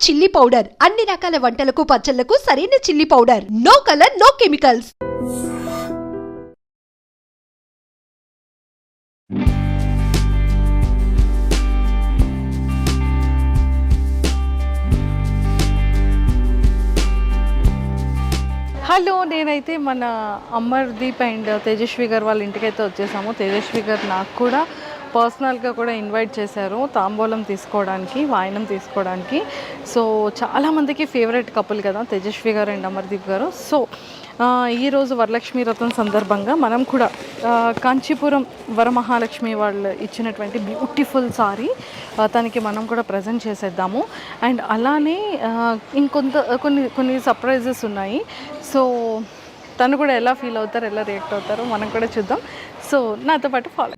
Chilli powder అన్ని రకాల వంటలకు పచ్చళ్లకు సరైన chilli powder. No colour, no chemicals. Hello, నేనైతే మన అమర్దీప్ అండ్ తేజస్వి గారు వాళ్ళ ఇంటికైతే వచ్చేసాము. తేజస్వి గారు నాకు కూడా పర్సనల్గా కూడా ఇన్వైట్ చేశారు తాంబూలం తీసుకోవడానికి, వాయనం తీసుకోవడానికి. సో చాలామందికి ఫేవరెట్ కపుల్ కదా తేజస్వి గారు అండ్ అమర్దీప్ గారు. సో ఈరోజు వరలక్ష్మి వ్రతం సందర్భంగా మనం కూడా కాంచీపురం వరమహాలక్ష్మి వాళ్ళు ఇచ్చినటువంటి బ్యూటిఫుల్ సారీ తనకి మనం కూడా ప్రజెంట్ చేసేద్దాము. అండ్ అలానే కొన్ని సర్ప్రైజెస్ ఉన్నాయి. సో తను కూడా ఎలా ఫీల్ అవుతారు, ఎలా రియాక్ట్ అవుతారో మనం కూడా చూద్దాం. సో నాతో పాటు ఫాలో.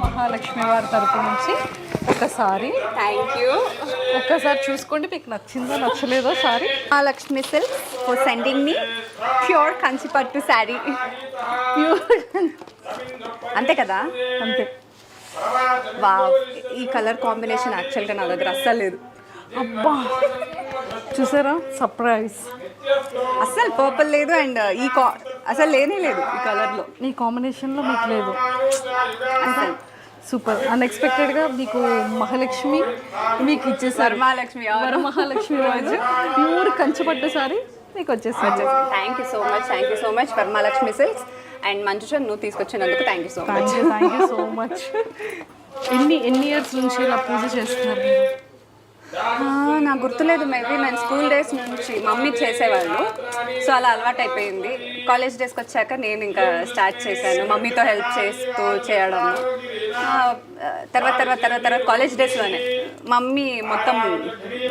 మహాలక్ష్మి వారి తరపు నుంచి ఒకసారి థ్యాంక్ యూ. ఒక్కసారి చూసుకోండి మీకు నచ్చిందో నచ్చలేదో sari. Mahalakshmi silk for sending me pure Kanchipattu sari. Pure అంతే కదా? అంతే. వావ్, ఈ కలర్ కాంబినేషన్ యాక్చువల్గా నా దగ్గర అస్సలు లేదు. అబ్బా చూసారా, సర్ప్రైజ్. అస్సలు పర్పుల్ లేదు అండ్ అసలు లేనే లేదు ఈ కలర్లో. ఈ కాంబినేషన్లో మీకు లేదు. అసలు సూపర్. అన్ఎక్స్పెక్టెడ్గా మీకు మహాలక్ష్మి మీకు ఇచ్చేసారు. వరమహాలక్ష్మి రోజు ప్యూర్ కంచిపట్టు సారీ మీకు వచ్చేసారు. Thank you so much Varamahalakshmi silks and Manjusha, నువ్వు తీసుకొచ్చినందుకు thank you so much. Thank you so much. ఎన్ని ఇయర్స్ నుంచి ఇలా పూజ చేస్తున్నారు మీరు? నాకు గుర్తులేదు, మేబీ నేను స్కూల్ డేస్ నుంచి మమ్మీ చేసేవాళ్ళు, సో అలా అలవాటు అయిపోయింది. కాలేజ్ డేస్కి వచ్చాక నేను ఇంకా స్టార్ట్ చేశాను మమ్మీతో హెల్ప్ చేస్తూ చేయడం. తర్వాత కాలేజ్ డేస్లోనే మమ్మీ మొత్తం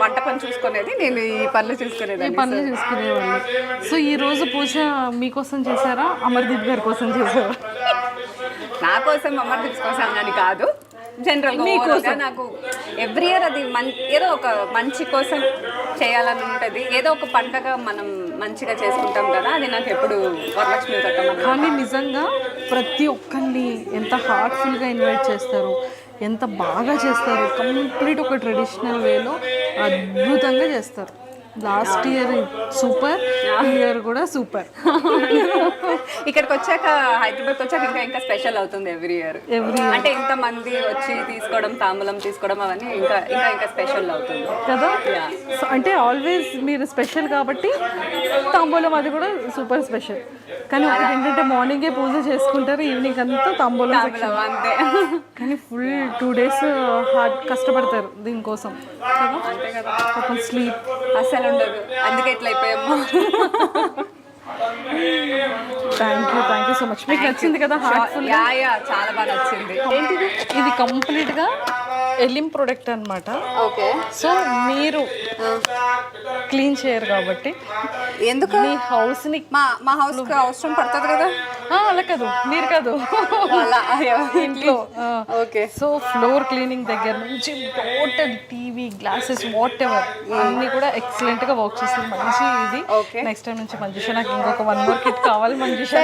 వంట పని చూసుకునేది, నేను ఈ పనులు చూసుకునేవాళ్ళు. సో ఈ రోజు పూజ మీకోసం చేశారా, అమర్దీప్ గారి కోసం చేశారా? నా కోసం అమర్దీప్ కోసం అని కాదు, జనరల్గా నాకు ఎవ్రీ ఇయర్ అది ఏదో ఒక మంచి కోసం చేయాలని ఉంటుంది. ఏదో ఒక పండగ మనం మంచిగా చేసుకుంటాం కదా, అది నాకు ఎప్పుడు వరలక్ష్మి వ్రతం. కానీ నిజంగా ప్రతి ఒక్కరిని ఎంత హార్ట్ఫుల్గా ఇన్వైట్ చేస్తారు, ఎంత బాగా చేస్తారు. కంప్లీట్ ఒక ట్రెడిషనల్ వేలో అద్భుతంగా చేస్తారు. లాస్ట్ ఇయర్ సూపర్, ఈ ఇయర్ కూడా సూపర్. ఇక్కడికి వచ్చాక, హైదరాబాద్కి వచ్చాక ఇంకా స్పెషల్ అవుతుంది ఎవ్రీ ఇయర్. అంటే ఇంతమంది వచ్చి తీసుకోవడం, తాంబూలం తీసుకోవడం, అవన్నీ ఇంకా స్పెషల్ అవుతుంది కదా. అంటే ఆల్వేస్ మీరు స్పెషల్ కాబట్టి తాంబూలం అది కూడా సూపర్ స్పెషల్. కానీ ఒకటి ఏంటంటే మార్నింగే పూజ చేసుకుంటారు, ఈవినింగ్ అంతా తాంబూలం అంతే. కానీ ఫుల్ 2 days హార్డ్ కష్టపడతారు దీనికోసం అంతే కదా. ఒక స్లీప్ అసలు ఉండదు, అందుకే ఎట్లా అయిపోయాము. Thank you so much. మీకు నచ్చింది కదా హార్ట్ఫుల్? చాలా బాగా నచ్చింది. ఏంటిది? ఇది కంప్లీట్గా ఎలిమ్ ప్రొడక్ట్ అనమాట. ఓకే. సో మీరు క్లీన్ చేయరు కాబట్టి ఎందుకు మీ హౌస్ని మా హౌస్కి అవసరం పడుతుంది కదా. అలా కాదు, మీరు కాదు, ఇంట్లో. ఓకే. సో ఫ్లోర్ క్లీనింగ్ దగ్గర నుంచి total TV, glasses, what ever అన్ని కూడా ఎక్సలెంట్ గా వర్క్ చేస్తుంది. మంచి ఇది. నెక్స్ట్ టైం నుంచి మంజుష నాకు ఇంకొక 1 more kit కావాలి Manjusha.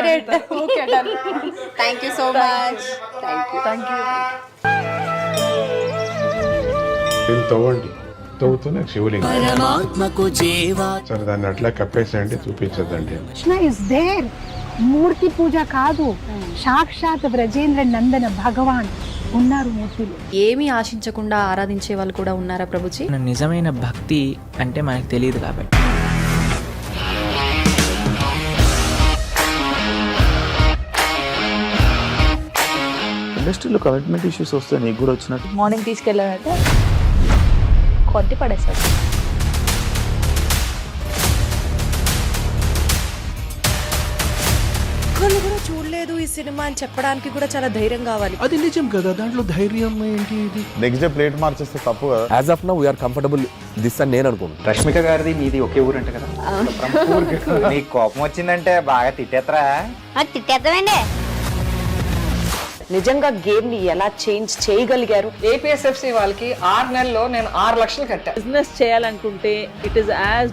Thank you so much. Thank you. తవ్వండి, తవ్వుతూనే శివలింగం. సరే దాన్ని అట్లా కప్పేసేయండి, చూపించద్దండి. Krishna is there. మూర్తి పూజ కాదు, సాక్షాత్ బ్రజేంద్ర నందన భగవాన్ ఉన్నారు మూర్తిలో. ఏమీ ఆశించకుండా ఆరాధించే వాళ్ళు కూడా ఉన్నారా ప్రభుజీ? నిజమైన భక్తి అంటే మనకు తెలియదు కాబట్టి. ఇండస్ట్రీలో కమిట్మెంట్ ఇష్యూస్ వస్తే నీకు కూడా వచ్చినట్టు మార్నింగ్ తీసుకెళ్ళారంటే కొట్టి పడేశారు. ఒక్కళ్ళు కూడా చూడలేదు ఈ సినిమా అని చెప్పడానికి కూడా చాలా ధైర్యం కావాలి. అది నిజం కదా, దాంట్లో ధైర్యం ఏంటి? ఇది నెక్స్ట్ డే ప్లేట్ మార్చేస్తే తప్పు కదా. As of now we are comfortable this అని నేను అనుకుంటున్నాను. రష్మిక గారిది మీది ఒకే ఊరు అంట కదా? నీకు కోపం వచ్చిందంటే బాగా తిట్టేత్తరా? తిట్టేద్దామండి. నిజంగా గేమ్ ని ఎలా చేంజ్ చేయగలిగారు? ఏపీఎస్ఎఫ్సి వాళ్ళకి 6 నెలల్లో నేను 6 లక్షలు కట్టా. బిజినెస్ చేయాలనుకుంటే ఇట్ ఈస్ యాజ్